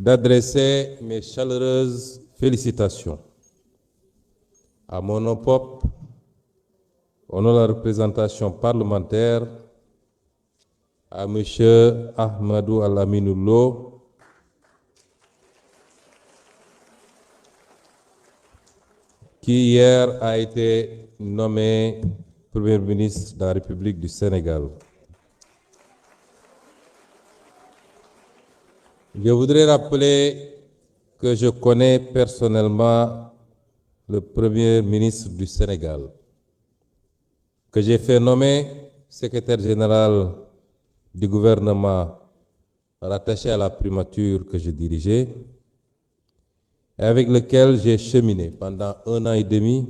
d'adresser mes chaleureuses félicitations à mon OPOP, au nom de la représentation parlementaire, à M. Ahmadou Al-Aminou Lo, qui hier a été nommé Premier ministre de la République du Sénégal. Je voudrais rappeler que je connais personnellement le Premier ministre du Sénégal, que j'ai fait nommer secrétaire général du gouvernement rattaché à la primature que je dirigeais, et avec lequel j'ai cheminé pendant 1 an et demi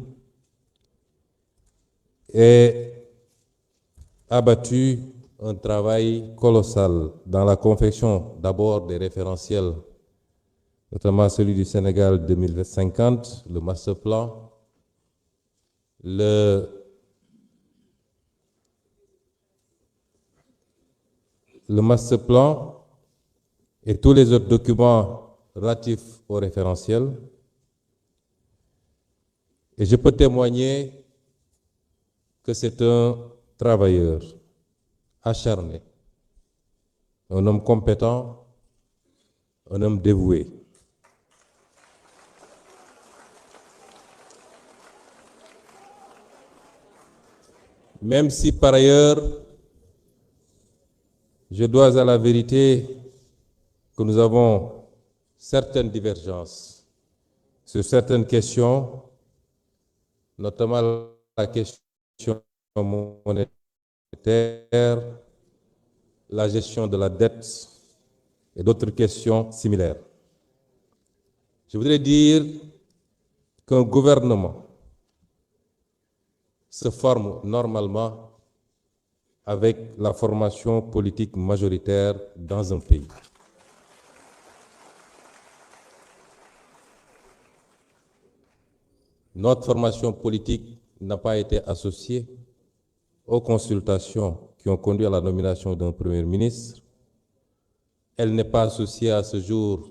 et abattu un travail colossal dans la confection d'abord des référentiels, notamment celui du Sénégal 2050, le master plan, le master plan et tous les autres documents relatifs au référentiel. Et je peux témoigner que c'est un travailleur acharné, un homme compétent, un homme dévoué. Même si par ailleurs, je dois à la vérité que nous avons certaines divergences sur certaines questions, notamment la question monétaire, la gestion de la dette et d'autres questions similaires. Je voudrais dire qu'un gouvernement se forme normalement avec la formation politique majoritaire dans un pays. Notre formation politique n'a pas été associée aux consultations qui ont conduit à la nomination d'un Premier ministre. Elle n'est pas associée à ce jour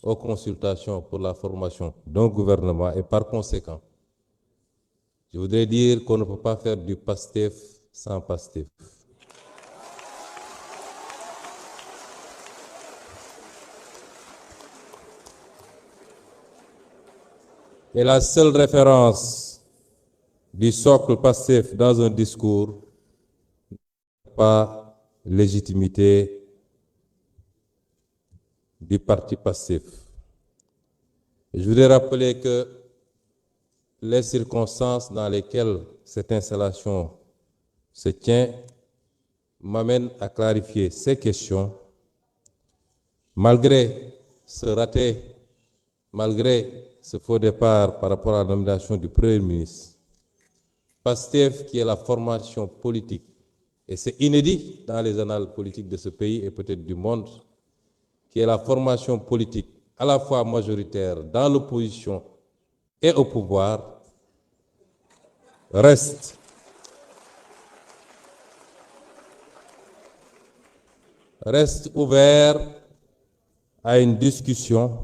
aux consultations pour la formation d'un gouvernement et par conséquent, je voudrais dire qu'on ne peut pas faire du PASTEF sans PASTEF. Et la seule référence du socle PASTEF dans un discours n'a pas légitimité du parti PASTEF. Je voudrais rappeler que les circonstances dans lesquelles cette installation se tient m'amènent à clarifier ces questions. Malgré ce raté, malgré ce faux départ par rapport à la nomination du Premier ministre, PASTEF, qui est la formation politique, et c'est inédit dans les annales politiques de ce pays et peut-être du monde, qui est la formation politique à la fois majoritaire dans l'opposition et au pouvoir, reste ouvert à une discussion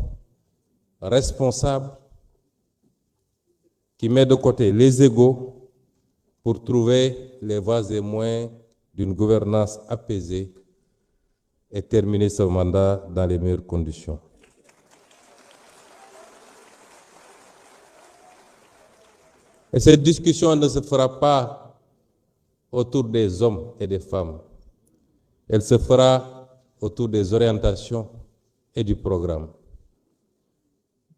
responsable qui met de côté les égos pour trouver les voies et moyens d'une gouvernance apaisée et terminer ce mandat dans les meilleures conditions. Et cette discussion ne se fera pas autour des hommes et des femmes. Elle se fera autour des orientations et du programme.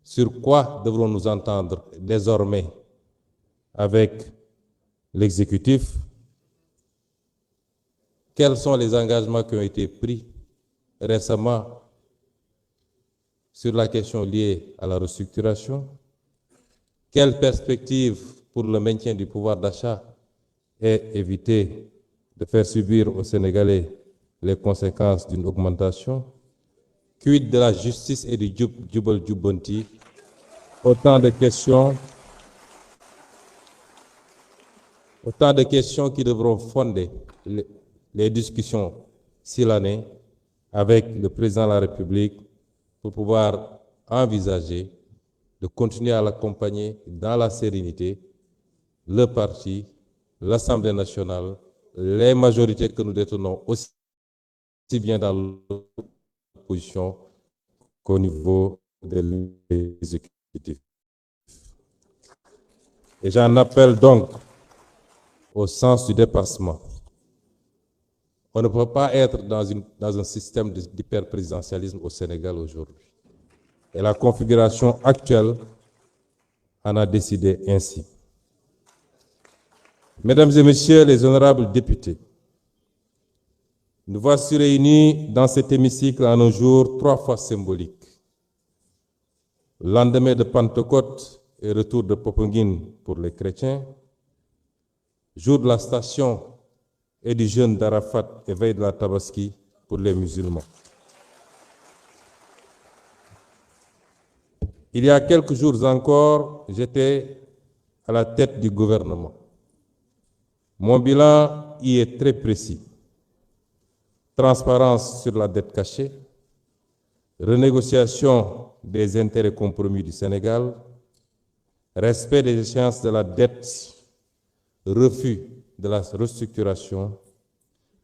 Sur quoi devrons-nous entendre désormais avec l'exécutif? Quels sont les engagements qui ont été pris récemment sur la question liée à la restructuration? Quelles perspectives pour le maintien du pouvoir d'achat et éviter de faire subir aux Sénégalais les conséquences d'une augmentation? Quid de la justice et du jubal jubbanti? Autant de questions qui devront fonder les discussions si l'année avec le président de la République pour pouvoir envisager de continuer à l'accompagner dans la sérénité, le parti, l'Assemblée nationale, les majorités que nous détenons aussi bien dans l'opposition qu'au niveau de l'exécutif. Et j'en appelle donc au sens du dépassement. On ne peut pas être dans un système d'hyperprésidentialisme au Sénégal aujourd'hui. Et la configuration actuelle en a décidé ainsi. Mesdames et messieurs les honorables députés, nous voici réunis dans cet hémicycle en un jour 3 fois symbolique. Lendemain de Pentecôte et retour de Popenguine pour les chrétiens, jour de la station et du jeûne d'Arafat et veille de la Tabaski pour les musulmans. Il y a quelques jours encore, j'étais à la tête du gouvernement. Mon bilan y est très précis. Transparence sur la dette cachée, renégociation des intérêts compromis du Sénégal, respect des échéances de la dette, refus de la restructuration,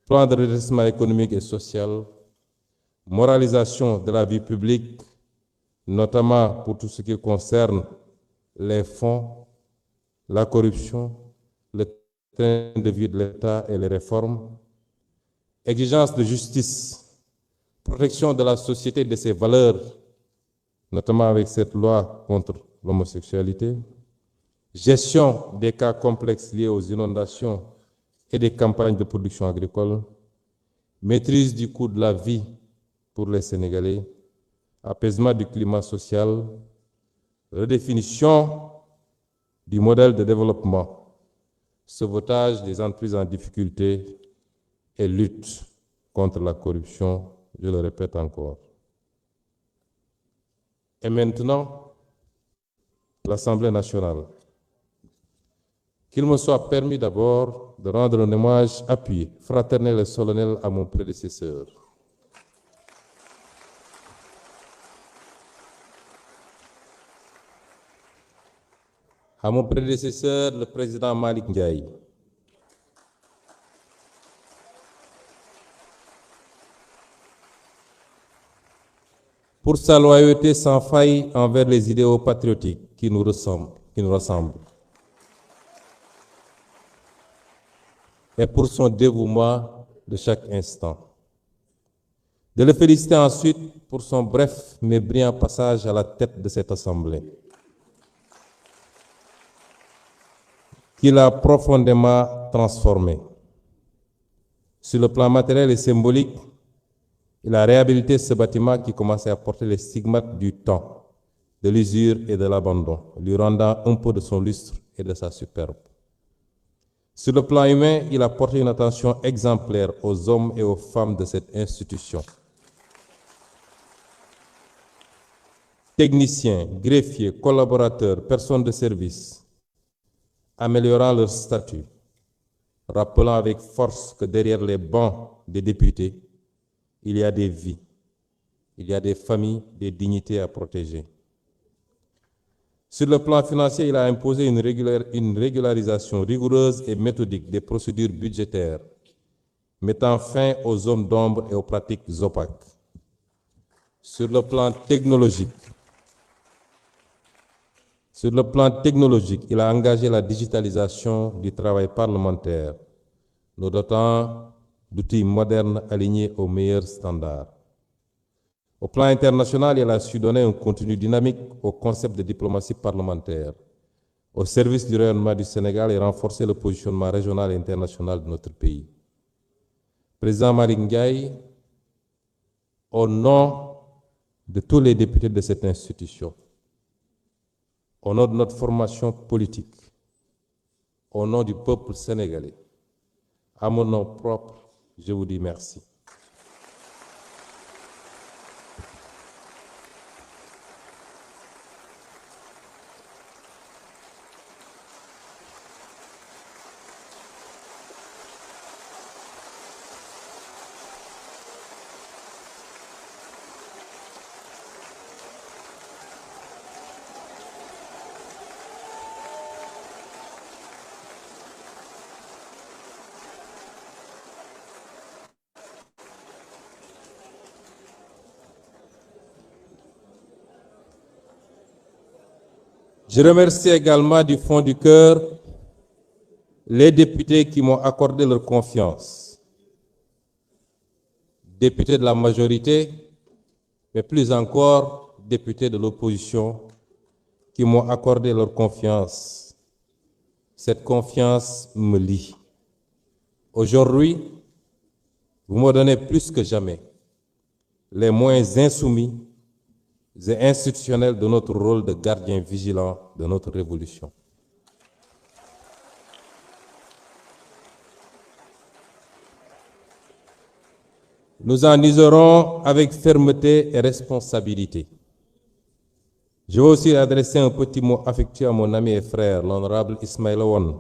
plan de redressement économique et social, moralisation de la vie publique, notamment pour tout ce qui concerne les fonds, la corruption, le train de vie de l'État et les réformes, exigence de justice, protection de la société de ses valeurs, notamment avec cette loi contre l'homosexualité, gestion des cas complexes liés aux inondations et des campagnes de production agricole, maîtrise du coût de la vie pour les Sénégalais, apaisement du climat social, redéfinition du modèle de développement, sauvetage des entreprises en difficulté et lutte contre la corruption, je le répète encore. Et maintenant, l'Assemblée nationale. Qu'il me soit permis d'abord de rendre un hommage appuyé, fraternel et solennel à mon prédécesseur. À mon prédécesseur, le président Malick Ndiaye. Pour sa loyauté sans faille envers les idéaux patriotiques qui nous ressemblent. Et pour son dévouement de chaque instant. De le féliciter ensuite pour son bref mais brillant passage à la tête de cette Assemblée, qui l'a profondément transformé. Sur le plan matériel et symbolique, il a réhabilité ce bâtiment qui commençait à porter les stigmates du temps, de l'usure et de l'abandon, lui rendant un peu de son lustre et de sa superbe. Sur le plan humain, il a porté une attention exemplaire aux hommes et aux femmes de cette institution. Techniciens, greffiers, collaborateurs, personnes de service, améliorant leur statut, rappelant avec force que derrière les bancs des députés, il y a des vies, il y a des familles, des dignités à protéger. Sur le plan financier, il a imposé une régularisation rigoureuse et méthodique des procédures budgétaires, mettant fin aux zones d'ombre et aux pratiques opaques. Sur le plan technologique, il a engagé la digitalisation du travail parlementaire, nous dotant d'outils modernes alignés aux meilleurs standards. Au plan international, il a su donner un contenu dynamique au concept de diplomatie parlementaire, au service du rayonnement du Sénégal et renforcer le positionnement régional et international de notre pays. Président Malick Ndiaye, au nom de tous les députés de cette institution, au nom de notre formation politique, au nom du peuple sénégalais, à mon nom propre, je vous dis merci. Je remercie également du fond du cœur les députés qui m'ont accordé leur confiance. Députés de la majorité, mais plus encore députés de l'opposition qui m'ont accordé leur confiance. Cette confiance me lie. Aujourd'hui, vous me donnez plus que jamais les moyens insoumis et institutionnels de notre rôle de gardien vigilant de notre révolution. Nous en userons avec fermeté et responsabilité. Je veux aussi adresser un petit mot affectueux à mon ami et frère, l'honorable Ismaïla Wane,